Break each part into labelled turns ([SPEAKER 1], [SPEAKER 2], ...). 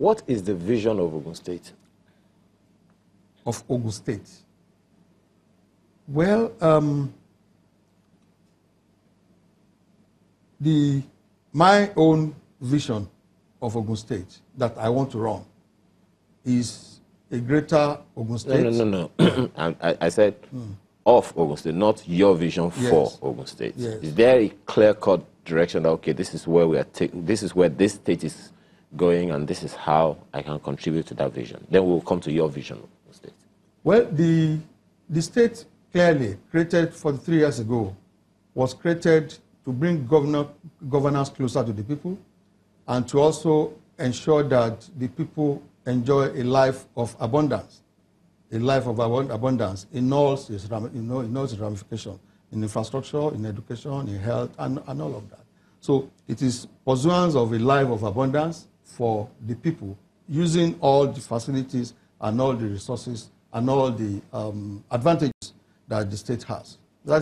[SPEAKER 1] What is the vision of Ogun State?
[SPEAKER 2] Of Ogun State? Well, my own vision of Ogun State that I want to run is a greater Ogun State.
[SPEAKER 1] No. I said of Ogun State, not your vision for Ogun State.
[SPEAKER 2] Yes.
[SPEAKER 1] Is there a clear-cut direction that, okay, this is where we are taking, this is where this state is going, and this is how I can contribute to that vision? Then we'll come to your vision of Ogun State.
[SPEAKER 2] Well, the state clearly created 43 years ago was created to bring governance closer to the people and to also ensure that the people enjoy a life of abundance, in all its ramifications, in infrastructure, in education, in health, and all of that. So it is pursuance of a life of abundance for the people, using all the facilities and all the resources and all the advantages that the state has. That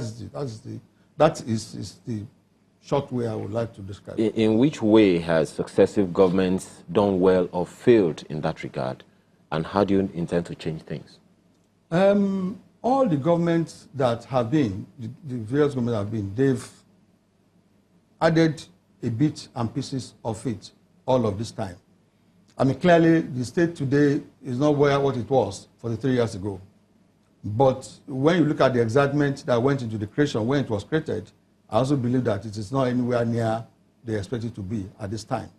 [SPEAKER 2] is the short way I would like to describe it.
[SPEAKER 1] In which way has successive governments done well or failed in that regard? And how do you intend to change things?
[SPEAKER 2] All the governments that have been, the various governments have been, they've added a bit and pieces of it all of this time. I mean, clearly, the state today is not what it was 43 years ago. But when you look at the excitement that went into the creation, when it was created, I also believe that it is not anywhere near they expect it to be at this time.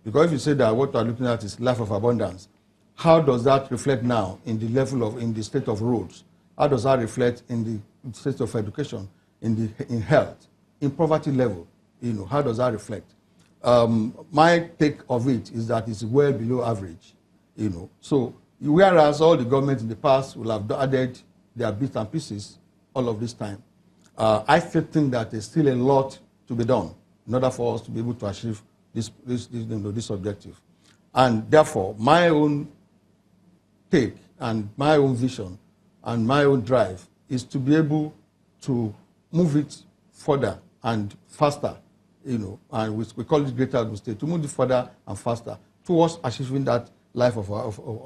[SPEAKER 2] Because if you say that what we are looking at is life of abundance, how does that reflect now in the level of, in the state of roads? How does that reflect in the state of education, in health, in poverty level? You know, how does that reflect? My take of it is that it's well below average. You know, so whereas all the governments in the past will have added their bits and pieces all of this time, I still think that there's still a lot to be done in order for us to be able to achieve this objective. And therefore, my own take and my own vision and my own drive is to be able to move it further and faster, you know, and we call it greater Ogun State, to move it further and faster towards achieving that life of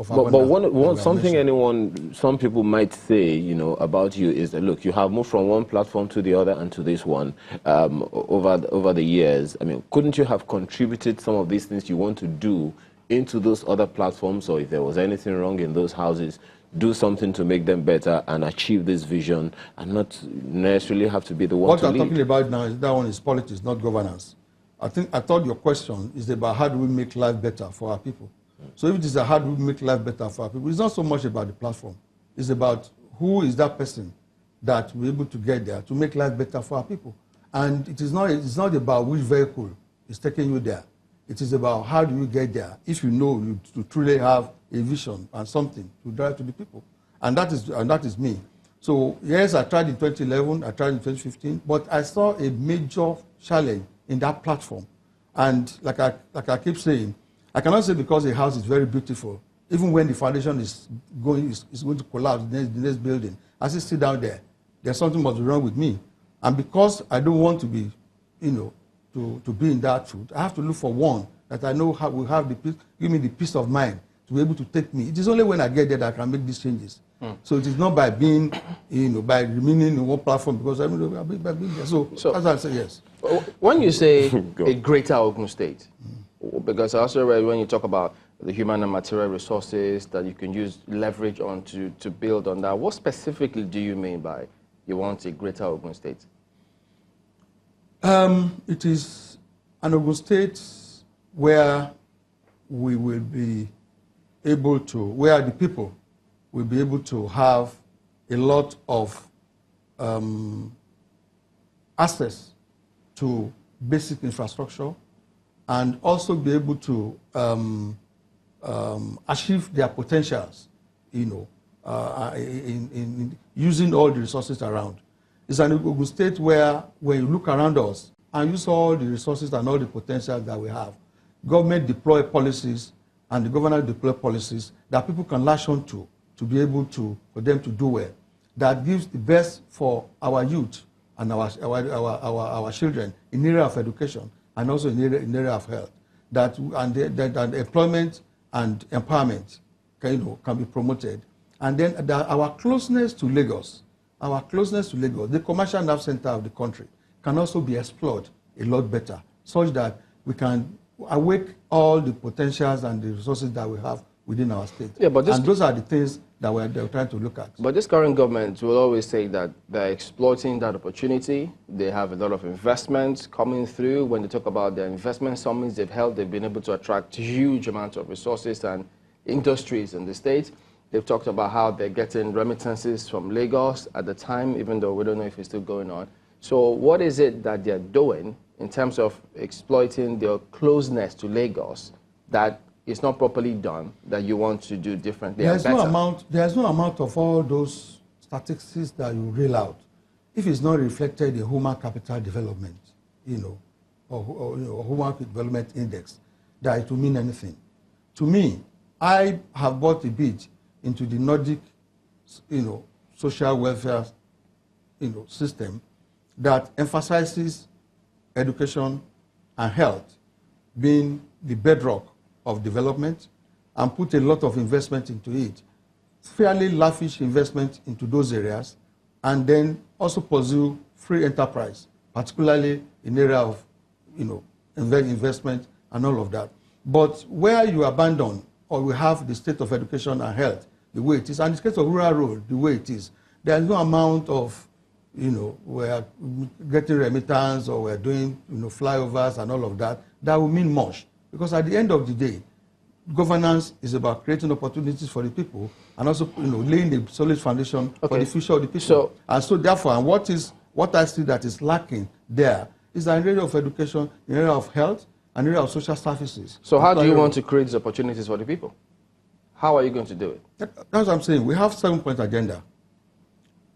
[SPEAKER 1] but something some people might say, you know, about you is that, look, you have moved from one platform to the other and to this one over the years. I mean, couldn't you have contributed some of these things you want to do into those other platforms, or if there was anything wrong in those houses, do something to make them better and achieve this vision, and not necessarily have to be the one to lead?
[SPEAKER 2] What I'm talking about now is that one is politics, not governance. I thought your question is about how do we make life better for our people. So if it is a how do we make life better for our people, it's not so much about the platform. It's about who is that person that will be able to get there to make life better for our people. And it's not about which vehicle is taking you there. It is about how do you get there if you know you truly have a vision and something to drive to the people. And that is me. So yes, I tried in 2011, I tried in 2015, but I saw a major challenge in that platform. And like I keep saying, I cannot say because a house is very beautiful, even when the foundation is going to collapse, the next building, I still sit down there. There's something must be wrong with me. And because I don't want to be, you know, to be in that truth, I have to look for one that I know will have the peace, give me the peace of mind to be able to take me. It is only when I get there that I can make these changes. So it is not by being, you know, by remaining in one platform, because I mean, by being there. So that's why I say yes.
[SPEAKER 3] When you say a greater Ogun State, because I also read when you talk about the human and material resources that you can use leverage on to build on that, what specifically do you mean by you want a greater Ogun State?
[SPEAKER 2] It is an Ogun State where we will be able to, where the people will be able to have a lot of access to basic infrastructure, and also be able to achieve their potentials, you know, in using all the resources around. It's an Ogun State where when you look around us and use all the resources and all the potential that we have, government deploy policies and the governor deploy policies that people can latch on to be able to, for them to do well. That gives the best for our youth and our children in the area of education, and also in the area of health, that employment and empowerment can be promoted. And then our closeness to Lagos, the commercial nerve center of the country, can also be explored a lot better, such that we can awake all the potentials and the resources that we have within our state.
[SPEAKER 3] Yeah, but
[SPEAKER 2] and those are the things that we're trying to look at.
[SPEAKER 3] But this current government will always say that they're exploiting that opportunity. They have a lot of investments coming through. When they talk about their investment summits they've held, they've been able to attract huge amounts of resources and industries in the state. They've talked about how they're getting remittances from Lagos at the time, even though we don't know if it's still going on. So what is it that they're doing in terms of exploiting their closeness to Lagos that is not properly done, that you want to do differently and better?
[SPEAKER 2] There's no amount of all those statistics that you reel out, if it's not reflected in human capital development, or human development index, that it will mean anything. To me, I have bought a bid into the Nordic, social welfare, system that emphasizes education and health being the bedrock of development, and put a lot of investment into it, fairly lavish investment into those areas, and then also pursue free enterprise, particularly in the area of investment and all of that. But where you abandon or we have the state of education and health the way it is, and the state of rural road the way it is, there is no amount of we're getting remittance or we're doing flyovers and all of that will mean much. Because at the end of the day, governance is about creating opportunities for the people and also laying the solid foundation for the future of the people. So therefore, what I see that is lacking there is an area of education, an area of health, an area of social services.
[SPEAKER 3] So how do you want to create these opportunities for the people? How are you going to do it?
[SPEAKER 2] That's what I'm saying. We have 7-point agenda.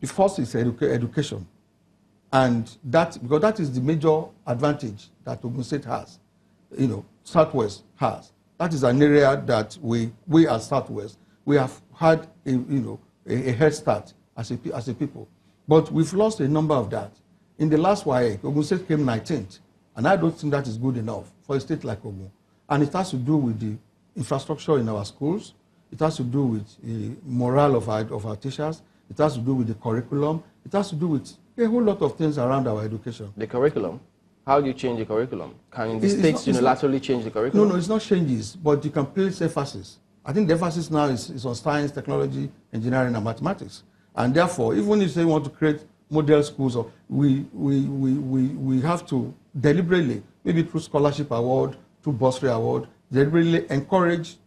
[SPEAKER 2] The first is education. And because that is the major advantage that Ogun State has, Southwest has. That is an area that we as Southwest, we have had a head start as a people. But we've lost a number of that. In the last WAEC, Ogun State came 19th. And I don't think that is good enough for a state like Ogun. And it has to do with the infrastructure in our schools. It has to do with the morale of our teachers. It has to do with the curriculum. It has to do with a whole lot of things around our education.
[SPEAKER 3] The curriculum? How do you change the curriculum? Can the states unilaterally change the curriculum?
[SPEAKER 2] No, it's not changes, but you can place emphasis. I think the emphasis now is on science, technology, engineering, and mathematics. And therefore, even if they want to create model schools, we have to deliberately, maybe through scholarship award, through bursary award, deliberately encourage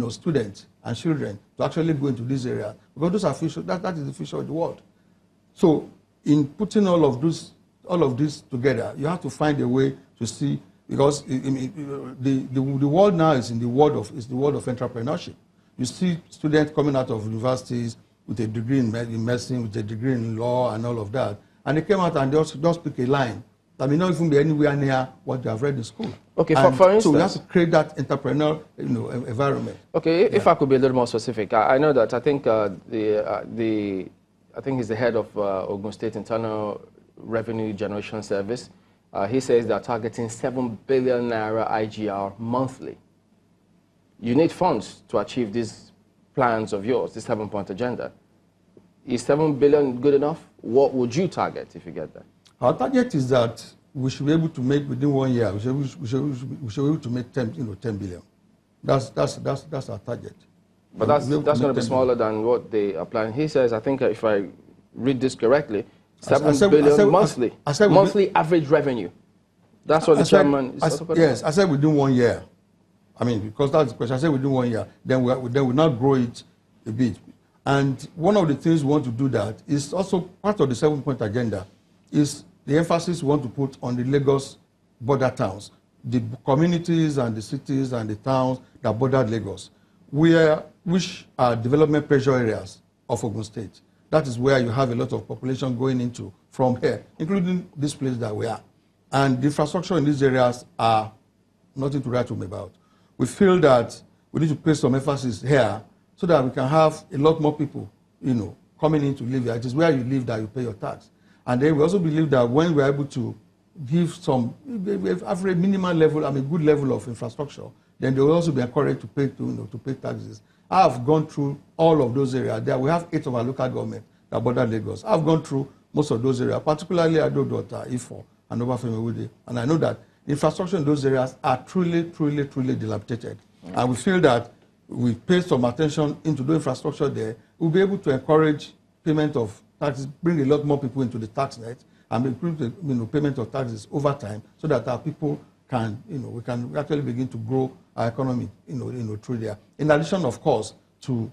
[SPEAKER 2] students and children to actually go into this area, because those are future. That is the future of the world. So, in putting all of this together, you have to find a way to see, because the world now is the world of entrepreneurship. You see students coming out of universities with a degree in medicine, with a degree in law, and all of that, and they came out and they also just pick a line that may not even be anywhere near what they have read in school. Okay, for instance, so we have to create that entrepreneurial environment.
[SPEAKER 3] Okay, if I could be a little more specific, I know that I think I think he's the head of Ogun State Internal Revenue Generation Service. He says they're targeting 7 billion naira IGR monthly. You need funds to achieve these plans of yours, this 7-point agenda. Is 7 billion good enough? What would you target if you get that?
[SPEAKER 2] Our target is that we should be able to make within 1 year. We should be able to make 10 billion. That's our target.
[SPEAKER 3] But that's going to be smaller than what they are planning. He says, I think if I read this correctly, 7 billion monthly. Monthly average revenue. That's what the chairman is talking about.
[SPEAKER 2] Yes, I said within 1 year. I mean, because that's the question. I said within 1 year. Then we now grow it a bit. And one of the things we want to do that is also part of the 7-point agenda is the emphasis we want to put on the Lagos border towns, the communities and the cities and the towns that border Lagos, which are development pressure areas of Ogun State. That is where you have a lot of population going into from here, including this place that we are. And the infrastructure in these areas are nothing to write home about. We feel that we need to place some emphasis here so that we can have a lot more people, coming in to live here. It is where you live that you pay your tax. And then we also believe that when we're able to give have a minimal level, good level of infrastructure, then they will also be encouraged to pay to pay taxes. I have gone through all of those areas. There we have 8 of our local government that border Lagos. I've gone through most of those areas, particularly Ado-Dota, Ifo, and Obafemi-Owode. And I know that the infrastructure in those areas are truly dilapidated. And we feel that we pay some attention into the infrastructure there, we'll be able to encourage payment of taxes, bring a lot more people into the tax net, and improve the payment of taxes over time, so that our people can, we can actually begin to grow our economy, through there. In addition, of course, to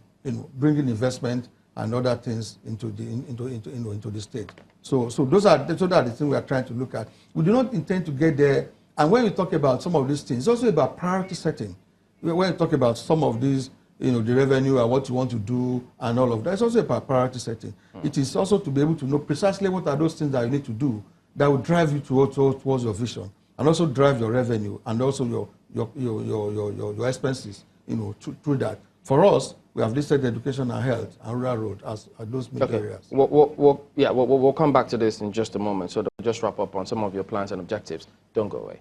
[SPEAKER 2] bringing investment and other things into the state. So those are the things we are trying to look at. We do not intend to get there. And when we talk about some of these things, it's also about priority setting. When we talk about some of these, the revenue and what you want to do and all of that, it's also about priority setting. It is also to be able to know precisely what are those things that you need to do that will drive you towards your vision, and also drive your revenue and also your expenses, through that. For us, we have listed education and health and rural road as those major areas.
[SPEAKER 3] We'll come back to this in just a moment. So just wrap up on some of your plans and objectives. Don't go away.